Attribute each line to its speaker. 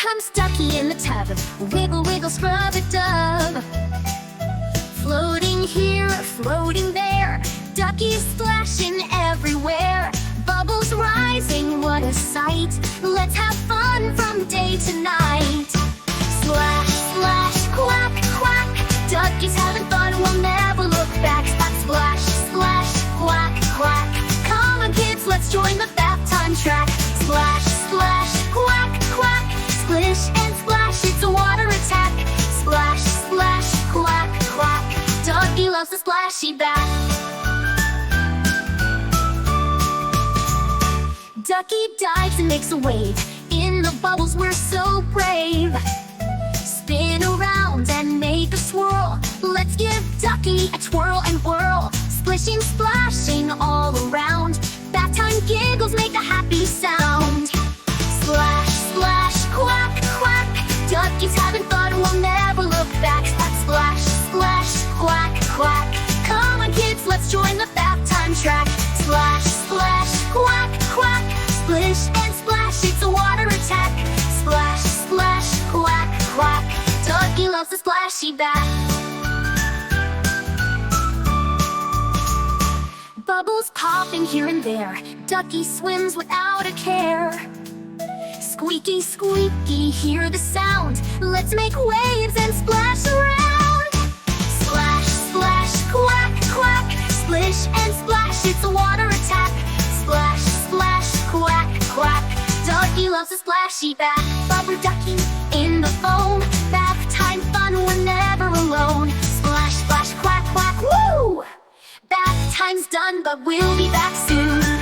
Speaker 1: comes Ducky in the tub. Wiggle, wiggle, scrub a dub. Floating here, floating there, Ducky splashing everywhere. Bubbles rising, what a sight. Let's have fun from day to night. Splash, splash, quack, quack, Ducky's having fun, we'll never look back. Splash, splash, quack, quack. Come on kids, let's join the bath time track. Splash, splash, quack, quack, splish and splash, it's a water attack. Splash, splash, quack, quack, Ducky loves the splashy bath. Ducky dives and makes a wave. In the bubbles we're so brave. Spin around and make a swirl. Let's give Ducky a twirl and whirl. Splishing, splashing all around. Bath time giggles make a happy sound. Splash, splash, quack, quack, Ducky's having fun, we'll never look back. Splash, splash, quack, quack. Come on kids, let's join the bath time track. Splash, splash, quack, quack, splish and splash, it's a water attack. Splash, splash, quack, quack, Ducky loves the splashy bath. Bubbles popping here and there, Ducky swims without a care. Squeaky, squeaky, hear the sound. Let's make waves and splash around. Splash, splash, quack, quack, splish and splash, it's a water attack. Splash, splash, quack, quack, Ducky loves a splashy bath. Rubber ducky in the foam, bath time fun, we're never alone. Splash, splash, quack, quack, woo! Bath time's done, but we'll be back soon.